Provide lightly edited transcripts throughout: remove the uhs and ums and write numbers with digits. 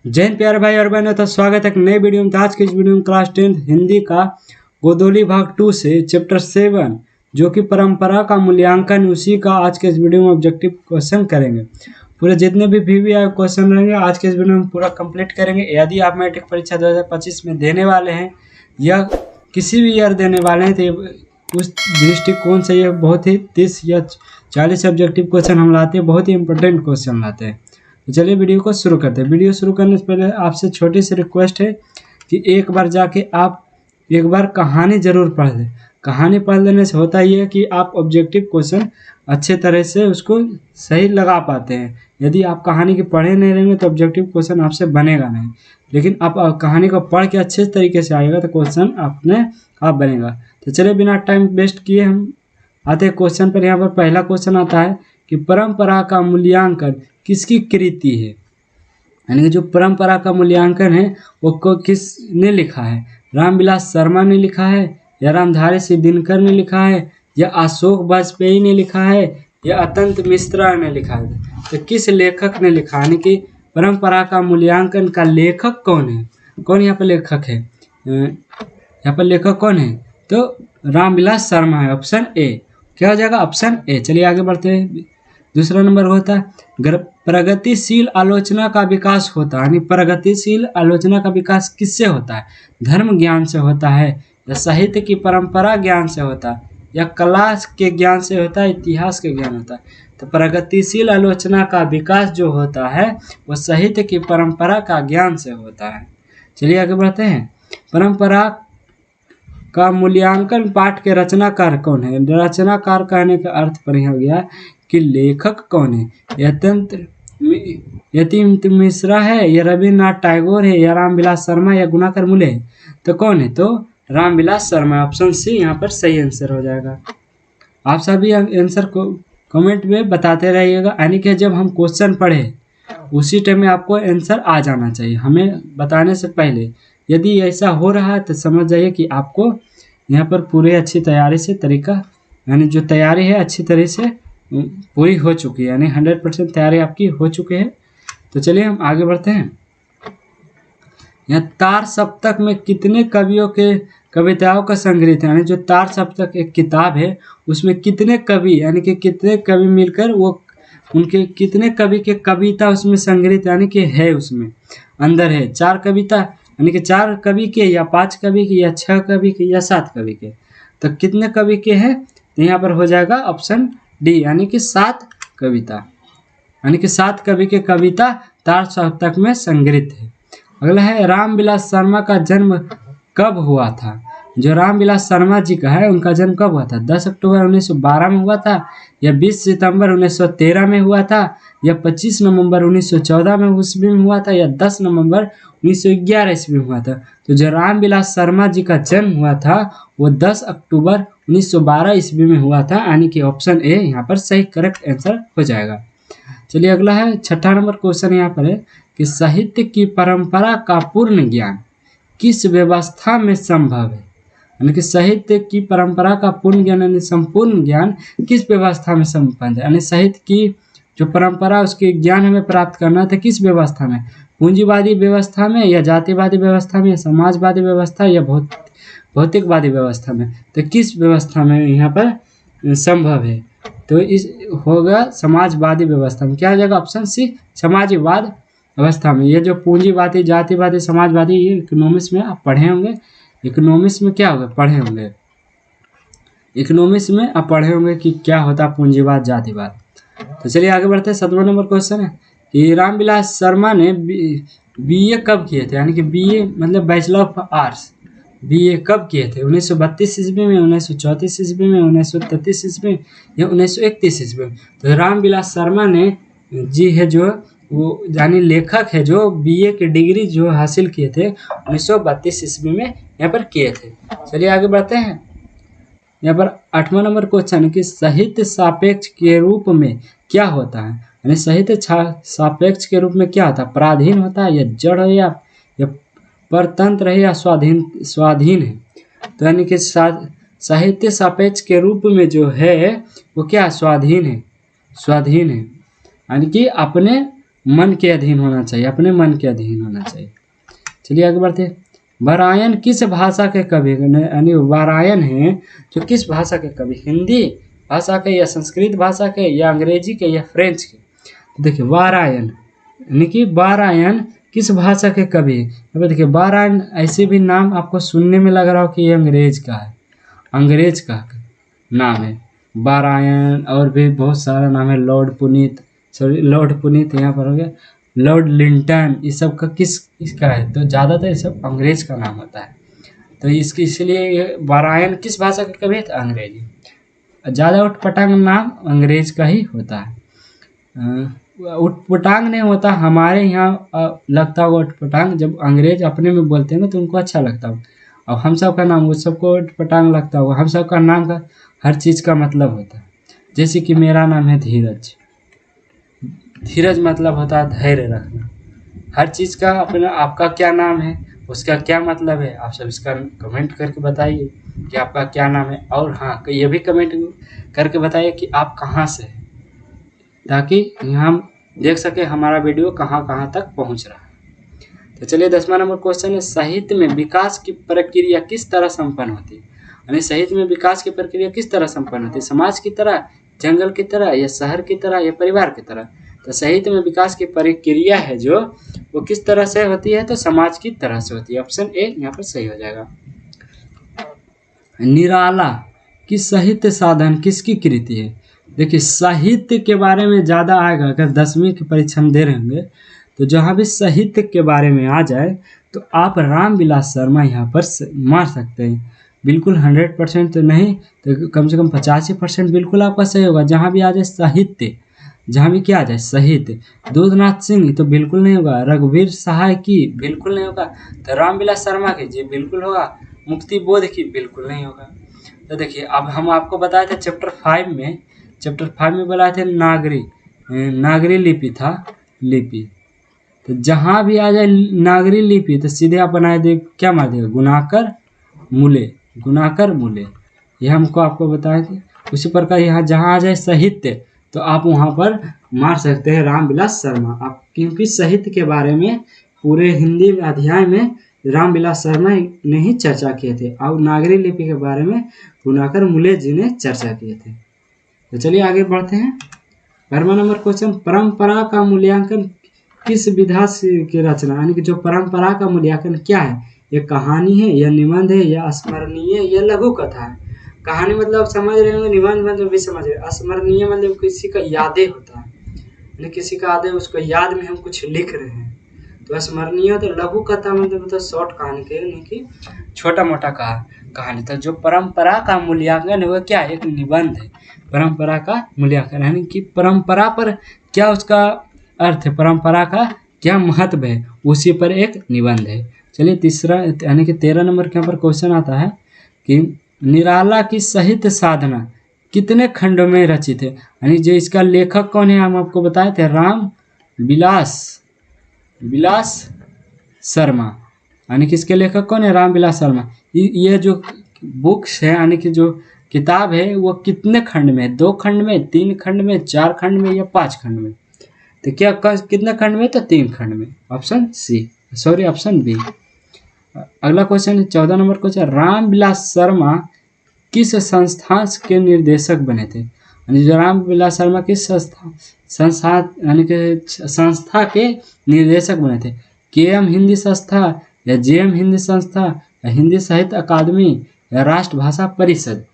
जय हिंद प्यारे भाई और बहनों, तो स्वागत है एक नए वीडियो में। तो आज की इस वीडियो में क्लास 10 हिंदी का गोदोली भाग 2 से चैप्टर 7 जो कि परंपरा का मूल्यांकन, उसी का आज के इस वीडियो में ऑब्जेक्टिव क्वेश्चन करेंगे। पूरे जितने भी VVI क्वेश्चन रहेंगे आज के इस वीडियो में पूरा कंप्लीट करेंगे। यदि आप मैट्रिक परीक्षा 2025 में देने वाले हैं या किसी भी ईयर देने वाले हैं तो उस दृष्टिकोण से ये बहुत ही 30 या 40 ऑब्जेक्टिव क्वेश्चन हम लाते हैं, बहुत ही इंपॉर्टेंट क्वेश्चन लाते हैं। तो चलिए वीडियो को शुरू करते हैं। वीडियो शुरू करने से पहले आपसे छोटी सी रिक्वेस्ट है कि एक बार जाके आप एक बार कहानी जरूर पढ़ लें। कहानी पढ़ लेने से होता ये है कि आप ऑब्जेक्टिव क्वेश्चन अच्छे तरह से उसको सही लगा पाते हैं। यदि आप कहानी के पढ़े नहीं रहेंगे तो ऑब्जेक्टिव क्वेश्चन आपसे बनेगा नहीं, लेकिन आप कहानी को पढ़ के अच्छे तरीके से आएगा तो क्वेश्चन अपने आप बनेगा। तो चलिए बिना टाइम वेस्ट किए हम आते हैं क्वेश्चन पर। यहाँ पर पहला क्वेश्चन आता है कि परंपरा का मूल्यांकन किसकी कृति है, यानी कि जो परंपरा का मूल्यांकन है वो किसने लिखा है। रामविलास शर्मा ने लिखा है, या रामधारी सिंह दिनकर ने लिखा है, या अशोक वाजपेयी ने लिखा है, या अतंत मिश्रा ने लिखा है। तो किस लेखक ने लिखा, यानी कि परंपरा का मूल्यांकन का लेखक कौन है। कौन यहाँ पर लेखक है, यहाँ पर लेखक कौन है तो रामविलास शर्मा है। ऑप्शन ए क्या हो जाएगा, ऑप्शन ए। चलिए आगे बढ़ते हैं। दूसरा नंबर होता है प्रगतिशील आलोचना का विकास होता है, यानी प्रगतिशील आलोचना का विकास किससे होता है। धर्म ज्ञान से होता है, या साहित्य की परंपरा ज्ञान से होता है, या कला के ज्ञान से होता है, इतिहास के ज्ञान होता है। तो प्रगतिशील आलोचना का विकास जो होता है वो साहित्य की परंपरा का ज्ञान से होता है। चलिए आगे बढ़ते हैं। परंपरा का मूल्यांकन पाठ के रचनाकार कौन है। रचनाकार कहने का अर्थ पर हो गया कि लेखक कौन है। यतीम मिश्रा है, या रविन्द्रनाथ टैगोर है, या रामविलास शर्मा, या गुणाकर मूले है। तो कौन है तो रामविलास शर्मा। ऑप्शन सी यहाँ पर सही आंसर हो जाएगा। आप सभी आंसर को कमेंट में बताते रहिएगा, यानी कि जब हम क्वेश्चन पढ़े उसी टाइम में आपको आंसर आ जाना चाहिए हमें बताने से पहले। यदि ऐसा हो रहा है तो समझ जाइए कि आपको यहाँ पर पूरे अच्छी तैयारी से तरीका, यानी जो तैयारी है अच्छी तरह से पूरी हो चुकी है, यानी 100% तैयारी आपकी हो चुकी है। तो चलिए हम आगे बढ़ते हैं। यहाँ तार सप्तक में कितने कवियों के कविताओं का संग्रहित है, यानी जो तार सप्तक एक किताब है उसमें कितने कवि, यानी कि कितने कवि मिलकर वो उनके कितने कवि के कविता उसमें संग्रहित, यानी कि है उसमें अंदर है। 4 कविता, यानी कि 4 कवि के, या 5 कवि के, या 6 कवि के, या 7 कवि के। तो कितने कवि के हैं तो यहाँ पर हो जाएगा ऑप्शन डी, यानी कि 7 कविता, यानी कि 7 कवि के कविता तार सप्तक में संग्रहित है। अगला है रामविलास शर्मा का जन्म कब हुआ था। जो रामविलास शर्मा जी का है उनका जन्म कब हुआ था। 10 अक्टूबर 1912 में हुआ था, या 20 सितंबर 1913 में हुआ था, या 25 नवंबर 1914 में ईस्वी में हुआ था, या 10 नवंबर 1911 ईस्वी में हुआ था। तो जो रामविलास शर्मा जी का जन्म हुआ था वो 10 अक्टूबर 1912 ईस्वी में हुआ था, यानी कि ऑप्शन ए यहाँ पर सही करेक्ट आंसर हो जाएगा। चलिए अगला है 6ठा नंबर क्वेश्चन यहाँ पर है कि साहित्य की परंपरा का पूर्ण ज्ञान किस व्यवस्था में संभव है, यानी कि साहित्य की परंपरा का पूर्ण ज्ञान यानी संपूर्ण ज्ञान किस व्यवस्था में संपन्न है। यानी साहित्य की जो परंपरा उसके ज्ञान हमें प्राप्त करना था किस व्यवस्था में, पूंजीवादी व्यवस्था में, या जातिवादी व्यवस्था में, या समाजवादी व्यवस्था, या भौतिकवादी व्यवस्था में। तो किस व्यवस्था में यहाँ पर संभव है तो इस होगा समाजवादी व्यवस्था में। क्या हो जाएगा ऑप्शन सी, समाजवाद व्यवस्था में। ये जो पूंजीवादी, जातिवादी, समाजवादी, ये इकोनॉमिक्स में आप पढ़े होंगे। इकोनॉमिक्स में क्या होगा पढ़े होंगे, इकोनॉमिक्स में आप पढ़े होंगे कि क्या होता है पूंजीवाद, जातिवाद। तो चलिए आगे बढ़ते हैं। 7वां नंबर क्वेश्चन है कि रामविलास शर्मा ने BA कब किए थे, यानी कि BA मतलब बैचलर ऑफ आर्ट्स BA कब किए थे। 1932 ईस्वी में, 1934 ईस्वी में, 1933 ईस्वी में, या 1931 ईस्वी में। तो रामविलास शर्मा ने जी है जो वो यानी लेखक है जो BA की डिग्री जो हासिल किए थे 1932 ईस्वी में यहाँ पर किए थे। चलिए आगे बढ़ते हैं। यहाँ पर 8वां नंबर क्वेश्चन कि साहित्य सापेक्ष के रूप में क्या होता है, यानी साहित्य सापेक्ष के रूप में क्या होता है। पराधीन होता है, या जड़ है, या परतंत्र है, या स्वाधीन है। तो यानी कि साहित्य सापेक्ष के रूप में जो है वो क्या स्वाधीन है, स्वाधीन है, यानी कि अपने मन के अधीन होना चाहिए, अपने मन के अधीन होना चाहिए। चलिए आगे बढ़ते हैं। वारायन किस भाषा के कवि, यानी वारायन है जो किस भाषा के कवि, हिंदी भाषा के या संस्कृत भाषा के या अंग्रेजी के या फ्रेंच के। तो देखिए वारायन यानी कि वारायन किस भाषा के कवि है। अब देखिए वारायन ऐसे भी नाम आपको सुनने में लग रहा हो कि ये अंग्रेज का है, अंग्रेज का नाम है वारायन। और भी बहुत सारा नाम है, Lord Puneet, sorry Lord Puneet यहाँ पर हो गया, लॉर्ड लिंटन, इस सब का इसका है। तो ज़्यादातर ये सब अंग्रेज का नाम होता है। तो इसके इसलिए वारायन किस भाषा के कवि है, तो अंग्रेजी। ज़्यादा उटपटांग नाम अंग्रेज का ही होता है। उटपटांग नहीं होता हमारे यहाँ लगता होगा उटपटांग, जब अंग्रेज अपने में बोलते हैं ना तो उनको अच्छा लगता होगा। और हम सब का नाम उस सबको उटपटांग लगता होगा। हम सब का नाम का हर चीज़ का मतलब होता है। जैसे कि मेरा नाम है धीरज, धीरज मतलब होता है धैर्य रखना। हर चीज़ का अपना, आपका क्या नाम है, उसका क्या मतलब है, आप सब इसका कमेंट करके बताइए कि आपका क्या नाम है। और हाँ, ये भी कमेंट करके बताइए कि आप कहाँ से हैं, ताकि हम देख सके हमारा वीडियो कहाँ कहाँ तक पहुँच रहा है। तो चलिए 10वां नंबर क्वेश्चन है, साहित्य में विकास की प्रक्रिया किस तरह संपन्न होती है। यानी साहित्य में विकास की प्रक्रिया किस तरह संपन्न होती है, समाज की तरह, जंगल की तरह, या शहर की तरह, या परिवार की तरह। तो साहित्य में विकास की प्रक्रिया है जो वो किस तरह से होती है, तो समाज की तरह से होती है। ऑप्शन ए यहाँ पर सही हो जाएगा। निराला की साहित्य साधन किसकी कृति है। देखिए साहित्य के बारे में ज़्यादा आएगा, अगर 10वीं की परीक्षा में दे रहे होंगे तो जहाँ भी साहित्य के बारे में आ जाए तो आप रामविलास शर्मा यहाँ पर मार सकते हैं। बिल्कुल 100% तो नहीं तो कम से कम 85% बिल्कुल आपका सही होगा। जहाँ भी आ जाए साहित्य, जहाँ भी क्या आ जाए साहित्य, दूधनाथ सिंह तो बिल्कुल नहीं होगा, रघुवीर सहाय की बिल्कुल नहीं होगा, तो रामविलास शर्मा की जी बिल्कुल होगा, मुक्ति बोध की बिल्कुल नहीं होगा। तो देखिए अब हम आपको बताए थे चैप्टर 5 में बोला थे नागरी लिपि था, लिपि। तो जहाँ भी आ जाए नागरी लिपि तो सीधे आप बनाए दे क्या मार देगा, गुणाकर मूले, ये हमको आपको बताए थे। उसी प्रकार यहाँ जहाँ आ जाए साहित्य तो आप वहाँ पर मार सकते हैं रामविलास शर्मा। आप क्योंकि साहित्य के बारे में पूरे हिंदी अध्याय में रामविलास शर्मा ने ही चर्चा किए थे, और नागरी लिपि के बारे में गुणाकर मूले जी ने चर्चा किए थे। तो चलिए आगे बढ़ते हैं। 12वां नंबर क्वेश्चन, परंपरा का मूल्यांकन किस विधा की रचना, यानी कि जो परंपरा का मूल्यांकन क्या है, ये कहानी है या निबंध है या स्मरणीय या लघु कथा है। कहानी मतलब समझ रहे होंगे, निबंध मतलब भी समझ रहे, स्मरणीय मतलब किसी का यादें होता है, यानी किसी का यादें, उसको याद में हम कुछ लिख रहे हैं। तो स्मरणीय तो लघु कथा मतलब शॉर्ट कहानी के, यानी कि छोटा मोटा कहानी। तो जो परंपरा का मूल्यांकन है वो क्या है, एक निबंध है। परंपरा का मूल्यांकन यानी कि परंपरा पर क्या उसका अर्थ है, परंपरा का क्या महत्व है, उसी पर एक निबंध है। चलिए तीसरा यानी कि 13 नंबर के यहाँ पर क्वेश्चन आता है कि निराला की साहित्य साधना कितने खंडों में रचित है। यानी जो इसका लेखक कौन है हम आपको बताए थे, रामविलास शर्मा। यानी कि इसके लेखक कौन है, रामविलास शर्मा। ये जो बुक्स है यानी कि जो किताब है वो कितने खंड में, 2 खंड में, 3 खंड में, 4 खंड में या 5 खंड में। तो क्या कितने खंड में, तो 3 खंड में। Option B. अगला क्वेश्चन है 14 नंबर क्वेश्चन, रामविलास शर्मा किस संस्थान के निर्देशक बने थे। यानी जो रामविलास शर्मा किस संस्था के निर्देशक बने थे, KM हिंदी संस्था या JM हिंदी संस्था या हिंदी साहित्य अकादमी या राष्ट्रभाषा परिषद।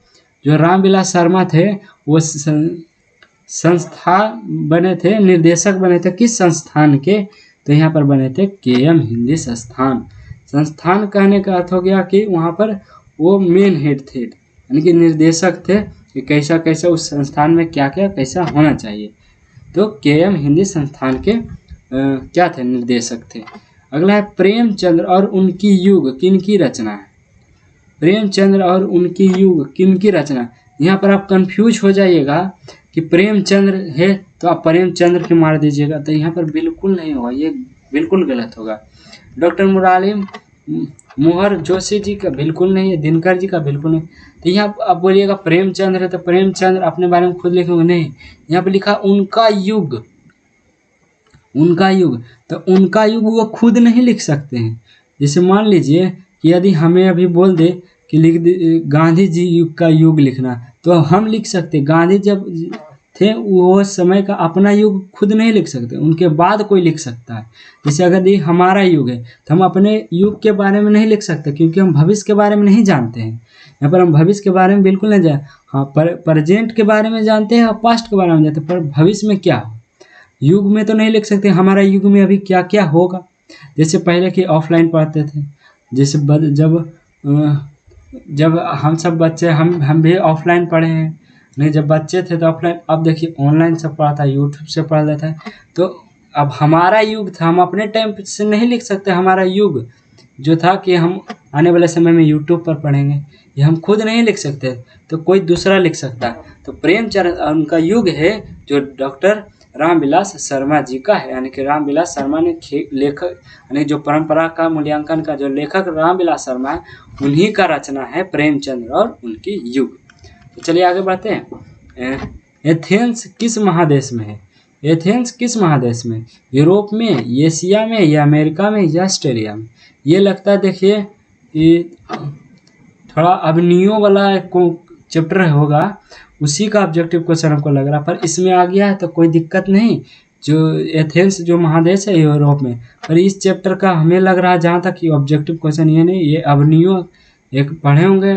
जो रामविलास शर्मा थे वो संस्था बने थे, निर्देशक बने थे किस संस्थान के, तो यहाँ पर बने थे KM हिंदी संस्थान कहने का अर्थ हो गया कि वहाँ पर वो मेन हेड थे, यानी कि निर्देशक थे कि कैसा कैसा उस संस्थान में क्या क्या कैसा होना चाहिए। तो KM हिंदी संस्थान के क्या थे, निर्देशक थे। अगला है प्रेमचंद्र और उनकी युग किनकी रचना है। प्रेमचंद्र और उनकी युग किनकी रचना, यहाँ पर आप कंफ्यूज हो जाइएगा कि प्रेमचंद्र है तो आप प्रेमचंद्र के मार दीजिएगा, तो यहाँ पर बिल्कुल नहीं होगा, ये बिल्कुल गलत होगा। डॉक्टर मुरारी मोहर जोशी जी का बिल्कुल नहीं है, दिनकर जी का बिल्कुल नहीं। तो यहाँ आप बोलिएगा प्रेमचंद्र है तो प्रेमचंद्र अपने बारे में खुद लिखेंगे नहीं, यहाँ पर लिखा उनका युग, उनका युग, तो उनका युग वो खुद नहीं लिख सकते हैं। जैसे मान लीजिए कि यदि हमें अभी बोल दे कि लिख दे गांधी जी युग का युग लिखना, तो हम लिख सकते। गांधी जब थे वो समय का अपना युग खुद नहीं लिख सकते, उनके बाद कोई लिख सकता है। जैसे अगर ये हमारा युग है तो हम अपने युग के बारे में नहीं लिख सकते, क्योंकि हम भविष्य के बारे में नहीं जानते हैं। यहाँ पर हम भविष्य के बारे में बिल्कुल नहीं जान, हाँ प्रेजेंट के बारे में जानते हैं और पास्ट के बारे में जानते हैं, पर भविष्य में क्या हो युग में तो नहीं लिख सकते। हमारा युग में अभी क्या क्या होगा। जैसे पहले के ऑफलाइन पढ़ते थे, जैसे जब हम सब बच्चे हम भी ऑफलाइन पढ़े हैं, नहीं जब बच्चे थे तो ऑफलाइन। अब देखिए ऑनलाइन सब पढ़ता है, यूट्यूब से पढ़ लेता है। तो अब हमारा युग था, हम अपने टाइम से नहीं लिख सकते। हमारा युग जो था कि हम आने वाले समय में यूट्यूब पर पढ़ेंगे, ये हम खुद नहीं लिख सकते, तो कोई दूसरा लिख सकता है। तो प्रेमचंद उनका युग है जो डॉक्टर रामविलास शर्मा जी का है, यानी कि रामविलास शर्मा ने लेखक, यानी जो परंपरा का मूल्यांकन का जो लेखक रामविलास शर्मा है, उन्हीं का रचना है प्रेमचंद और उनकी युग। तो चलिए आगे बढ़ते हैं। एथेंस किस महादेश में है? एथेंस किस महादेश में? यूरोप में, एशिया में, या अमेरिका में, या ऑस्ट्रेलिया में? ये लगता है देखिए कि थोड़ा अवनियों वाला चैप्टर होगा, उसी का ऑब्जेक्टिव क्वेश्चन हमको लग रहा, पर इसमें आ गया है तो कोई दिक्कत नहीं। जो एथेंस जो महादेश है यूरोप में, पर इस चैप्टर का हमें लग रहा है जहाँ तक कि ऑब्जेक्टिव क्वेश्चन ये नहीं, ये अवनियों एक पढ़े होंगे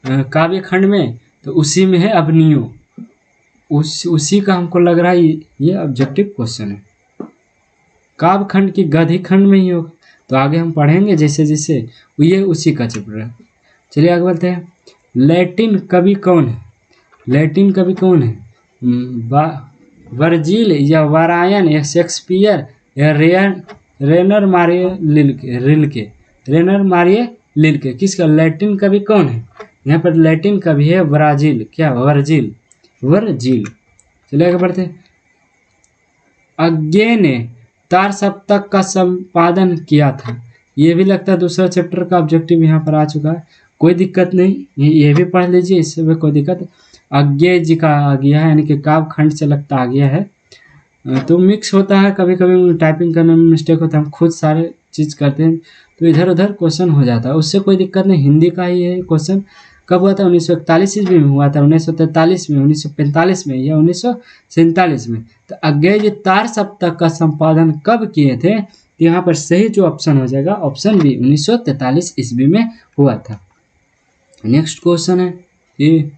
काव्य खंड में, तो उसी में है अवनियों, उसी का हमको लग रहा है ये ऑब्जेक्टिव क्वेश्चन है। काव्य खंड की गद्य खंड में ही होगा, तो आगे हम पढ़ेंगे जैसे जैसे ये उसी का चैप्टर है। चलिए आगे बढ़ते हैं। लैटिन कवि कौन है? लैटिन कवि कौन है? वर्जिल या वारायन या शेक्सपियर या रेनर मारिए रिल्के? रेनर मारिए रिल्के किसका लैटिन कवि कौन है? यहाँ पर लैटिन कवि है ब्राजील, क्या वर्जिल, वर्जिल। चलिए आगे बढ़ते हैं। अज्ञे ने तार सप्तक का संपादन किया था, ये भी लगता है दूसरा चैप्टर का ऑब्जेक्टिव यहाँ पर आ चुका है, कोई दिक्कत नहीं, ये भी पढ़ लीजिए, इससे भी कोई दिक्कत। अज्ञे जी का आ गया है, यानी कि काव्य खंड से लगता आ गया है। तो मिक्स होता है, कभी कभी टाइपिंग करने में मिस्टेक होता है, हम खुद सारे चीज़ करते हैं तो इधर उधर क्वेश्चन हो जाता है, उससे कोई दिक्कत नहीं। हिंदी का ही है क्वेश्चन। कब हुआ था? 1941 ईस्वी में हुआ था, 1943 में, 1945 में या 1947 में। तो अज्ञे जी तार सप्तक का संपादन कब किए थे? तो यहाँ पर सही जो ऑप्शन हो जाएगा ऑप्शन बी, 1943 ईस्वी में हुआ था। नेक्स्ट क्वेश्चन है कि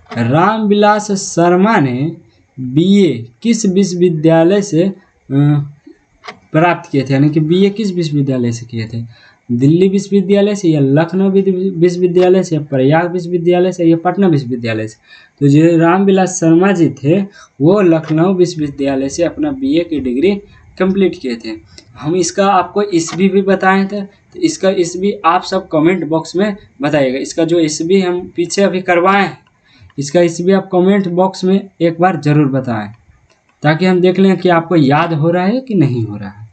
रामविलास शर्मा ने बीए किस विश्वविद्यालय से प्राप्त किए थे? यानी कि बीए किस विश्वविद्यालय से किए थे? दिल्ली विश्वविद्यालय से, या लखनऊ विश्वविद्यालय से, या प्रयाग विश्वविद्यालय से, या पटना विश्वविद्यालय से? तो जो रामविलास शर्मा जी थे वो लखनऊ विश्वविद्यालय से अपना बीए की डिग्री कंप्लीट किए थे। हम इसका आपको ईस्वी भी बताए थे, तो इसका ईस्वी आप सब कमेंट बॉक्स में बताइएगा। इसका जो ईस्वी हम पीछे अभी करवाए हैं, इसका ईस्वी आप कमेंट बॉक्स में एक बार ज़रूर बताएं, ताकि हम देख लें कि आपको याद हो रहा है कि नहीं हो रहा है।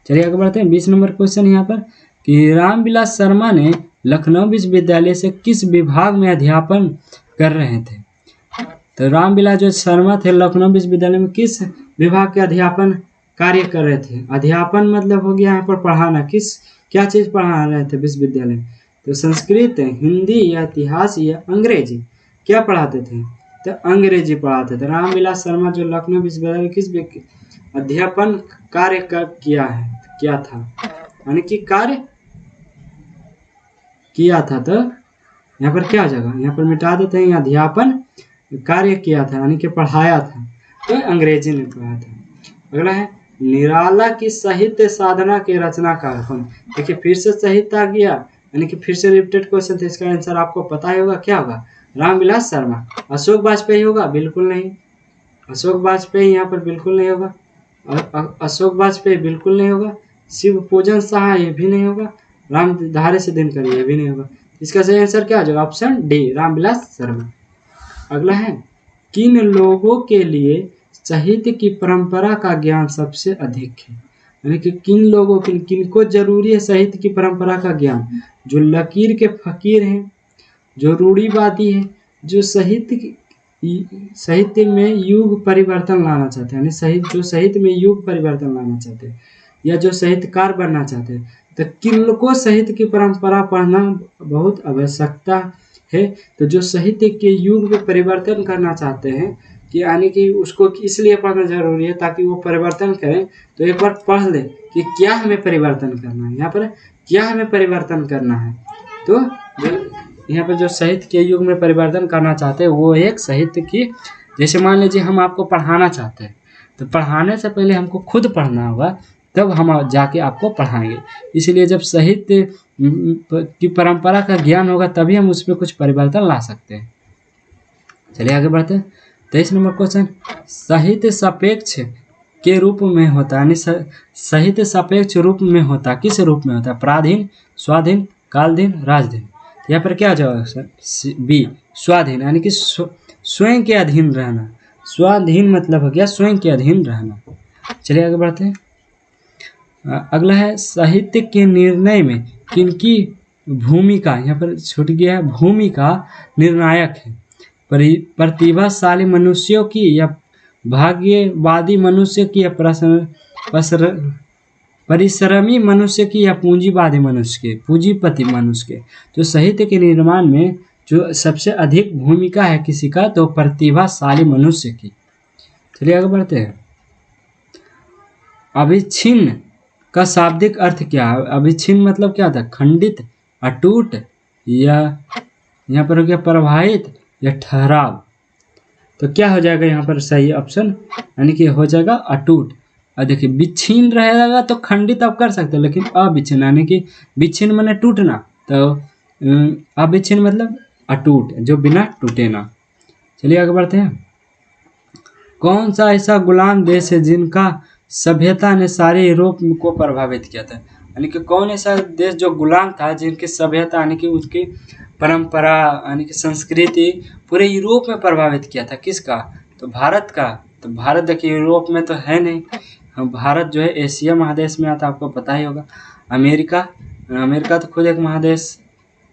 चलिए आगे बढ़ते हैं। 20 नंबर क्वेश्चन यहाँ पर कि रामविलास शर्मा ने लखनऊ विश्वविद्यालय से किस विभाग में अध्यापन कर रहे थे? तो रामविलास जो शर्मा थे लखनऊ विश्वविद्यालय में किस विभाग के अध्यापन कार्य कर रहे थे? अध्यापन मतलब हो गया यहाँ पर पढ़ाना, किस क्या चीज़ पढ़ा रहे थे विश्वविद्यालय में? तो संस्कृत, हिंदी, या इतिहास, या अंग्रेजी? क्या पढ़ाते थे? तो अंग्रेजी पढ़ाते थे। रामविलास शर्मा जो लखनऊ विश्वविद्यालय में किस अध्यापन कार्य किया था, यानी कि कार्य किया था, तो यहाँ पर क्या जगह, यहाँ पर मिटा देते हैं, अध्यापन कार्य किया था यानी कि पढ़ाया था, तो अंग्रेजी में पढ़ाया था। अगला है निराला की साहित्य साधना के रचनाकार कौन? देखिए फिर से साहित्य आ गया, यानी कि फिर से रिपीटेड क्वेश्चन थे, इसका आंसर आपको पता ही होगा, क्या होगा? रामविलास शर्मा। अशोक वाजपेयी होगा? बिल्कुल नहीं, अशोक वाजपेयी यहाँ पर बिल्कुल नहीं होगा, अशोक वाजपेयी बिल्कुल नहीं होगा। शिव पूजन शाह ये भी नहीं होगा, रामधारी सिद्धेश्वर ये भी नहीं होगा। इसका सही आंसर क्या हो जाएगा? Option D, Ramvilas Sharma. अगला है किन लोगों के लिए साहित्य की परंपरा का ज्ञान सबसे अधिक है? यानी कि किन लोगों के, किनको जरूरी है साहित्य की परंपरा का ज्ञान? जो लकीर के फकीर हैं, जो रूढ़िवादी हैं, जो साहित्य साहित्य में युग परिवर्तन लाना चाहते हैं, यानी जो साहित्य में युग परिवर्तन लाना चाहते हैं या जो साहित्यकार बनना चाहते हैं, तो किनको साहित्य की परंपरा पढ़ना बहुत आवश्यकता है। तो जो साहित्य के युग में परिवर्तन करना चाहते हैं कि यानी कि उसको इसलिए पढ़ना जरूरी है ताकि वो परिवर्तन करें, तो एक बार पढ़ ले कि क्या हमें परिवर्तन करना है, यहाँ पर क्या हमें परिवर्तन करना है। तो यहाँ पर जो साहित्य के युग में परिवर्तन करना चाहते हैं वो एक साहित्य की, जैसे मान लीजिए हम आपको पढ़ाना चाहते हैं, तो पढ़ाने से पहले हमको खुद पढ़ना होगा, तब हम जाके आपको पढ़ाएंगे। इसलिए जब साहित्य की परंपरा का ज्ञान होगा तभी हम उसमें कुछ परिवर्तन ला सकते हैं। चलिए आगे बढ़ते हैं। 23 नंबर क्वेश्चन, साहित्य सापेक्ष के रूप में होता है, यानी साहित्य सापेक्ष रूप में होता, किस रूप में होता है? पराधीन, स्वाधीन, कालधीन, राजधीन। यहाँ पर क्या जवाब है? बी, स्वाधीन, यानी कि स्वयं के अधीन रहना। स्वाधीन मतलब हो गया स्वयं के अधीन रहना। चलिए आगे बढ़ते हैं। अगला है, साहित्य के निर्णय में किनकी भूमिका, यहाँ पर छूट गया है, भूमिका निर्णायक है? प्रतिभाशाली मनुष्यों की या भाग्यवादी मनुष्य की या परिश्रमी मनुष्य की या पूंजीवादी मनुष्य के, पूंजीपति मनुष्य के? तो साहित्य के निर्माण में जो सबसे अधिक भूमिका है किसी का, तो प्रतिभाशाली मनुष्य की। चलिए आगे बढ़ते हैं। अविच्छिन्न का शाब्दिक अर्थ क्या है? अविच्छिन्न मतलब क्या था? खंडित, अटूट, या यहाँ पर हो गया प्रवाहित या ठहराव। तो क्या हो जाएगा यहाँ पर सही ऑप्शन, यानी कि हो जाएगा अटूट। और देखिए विच्छिन्न रहेगा तो खंडित आप कर सकते हो, लेकिन अविच्छिन्न यानी कि विच्छिन्न माने टूटना, तो अविच्छिन्न मतलब अटूट, जो बिना टूटे ना। चलिए आगे बढ़ते हैं। कौन सा ऐसा गुलाम देश है जिनका सभ्यता ने सारे यूरोप को प्रभावित किया था? यानी कि कौन ऐसा देश जो गुलाम था जिनकी सभ्यता यानी कि उसकी परंपरा यानी कि संस्कृति पूरे यूरोप में प्रभावित किया था? किसका? तो भारत का। तो भारत देखिए यूरोप में तो है नहीं, भारत जो है एशिया महादेश में आता, आपको पता ही होगा। अमेरिका तो खुद एक महादेश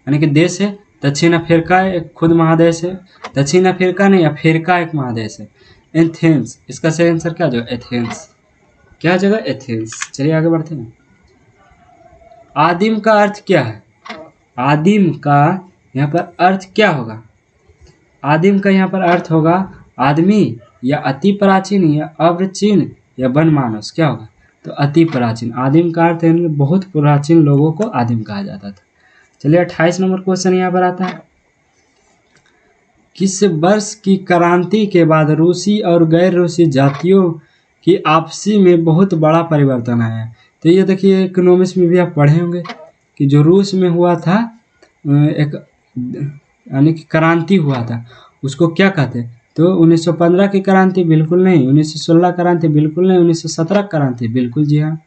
यानी कि देश है। दक्षिण अफ्रीका एक खुद महादेश है। दक्षिण अफ्रीका नहीं, अफ्रीका एक महादेश है। एथेंस, इसका सही आंसर क्या जो एथेंस, क्या जगह? एथेंस। चलिए आगे बढ़ते हैं। आदिम का अर्थ क्या है? आदिम का यहाँ पर अर्थ क्या होगा? आदिम का यहाँ पर अर्थ होगा आदमी, या अति प्राचीन, या अप्राचीन, या वनमानस। क्या होगा? तो अति प्राचीन। आदिम का अर्थ है बहुत प्राचीन लोगों को आदिम कहा जाता था। चलिए 28 नंबर क्वेश्चन यहाँ पर आता है। किस वर्ष की क्रांति के बाद रूसी और गैर रूसी जातियों की आपसी में बहुत बड़ा परिवर्तन आया? तो ये देखिए इकोनॉमिक्स में भी आप पढ़े होंगे कि जो रूस में हुआ था एक यानी कि क्रांति हुआ था, उसको क्या कहते? तो 1915 की क्रांति बिल्कुल नहीं, 1916 क्रांति बिल्कुल नहीं, 1917 क्रांति बिल्कुल जी हाँ,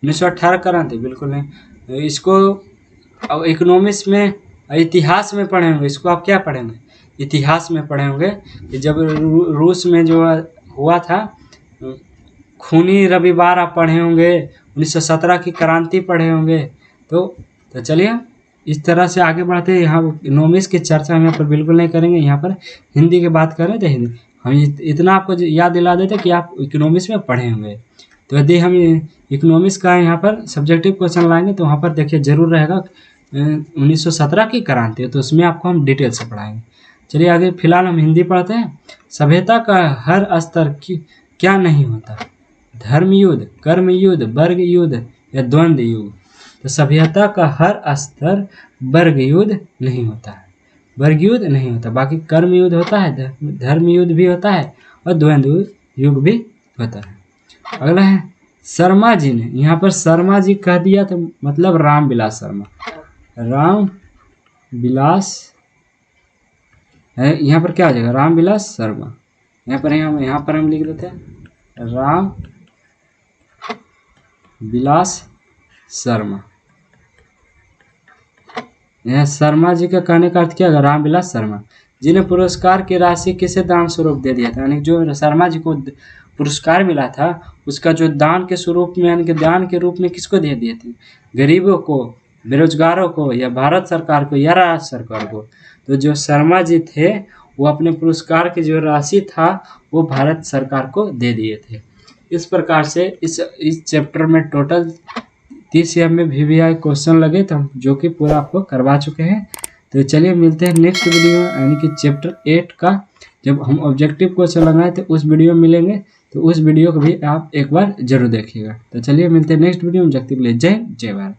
1918 क्रांति बिल्कुल नहीं। इसको अब इकोनॉमिक्स में इतिहास में पढ़े होंगे, इसको आप क्या पढ़ेंगे? इतिहास में पढ़े होंगे कि जब रूस में जो हुआ था खूनी रविवार आप पढ़े होंगे, 1917 की क्रांति पढ़े होंगे। तो चलिए इस तरह से आगे बढ़ते हैं। यहाँ इकोनॉमिक्स की चर्चा हम यहाँ पर बिल्कुल नहीं करेंगे, यहाँ पर हिंदी की बात कर रहे थे। हिंदी हम इतना आपको याद दिला देते कि आप इकोनॉमिक्स में पढ़े होंगे। तो यदि हम इकोनॉमिक्स का यहाँ पर सब्जेक्टिव क्वेश्चन लाएंगे तो वहाँ पर देखिए जरूर रहेगा 1917 की क्रांति, तो उसमें आपको हम डिटेल से पढ़ाएंगे। चलिए आगे फिलहाल हम हिंदी पढ़ते हैं। सभ्यता का हर स्तर क्या नहीं होता? धर्म युद्ध, कर्म युद्ध, वर्ग युद्ध, या द्वंद्व युद्ध? तो सभ्यता का हर स्तर वर्ग युद्ध नहीं होता है, वर्ग युद्ध नहीं होता, बाकी कर्म युद्ध होता है, धर्म युद्ध भी होता है, और द्वंद्व युग भी होता है। अगला है शर्मा जी ने, यहाँ पर शर्मा जी कह दिया तो मतलब रामविलास शर्मा, रामविलास है, यहाँ पर क्या हो जाएगा? रामविलास शर्मा। यहाँ पर हम लिख लेते हैं राम विलास शर्मा। यह शर्मा जी का कहने का अर्थ क्या है? रामविलास शर्मा, जिन्हें पुरस्कार की राशि किसे दान स्वरूप दे दिया था? यानी जो शर्मा जी को पुरस्कार मिला था उसका जो दान के स्वरूप में यानी कि दान के रूप में किसको दे दिए थे? गरीबों को, बेरोजगारों को, या भारत सरकार को, या राज्य सरकार को? तो जो शर्मा जी थे वो अपने पुरस्कार की जो राशि था वो भारत सरकार को दे दिए थे। इस प्रकार से इस चैप्टर में टोटल 30 में VVI क्वेश्चन लगे थे जो कि पूरा आपको करवा चुके हैं। तो चलिए मिलते हैं नेक्स्ट वीडियो यानी कि चैप्टर 8 का जब हम ऑब्जेक्टिव क्वेश्चन लगाए थे उस वीडियो में मिलेंगे। तो उस वीडियो को भी आप एक बार जरूर देखिएगा। तो चलिए मिलते हैं नेक्स्ट वीडियो में। जब तक के लिए जय भारत।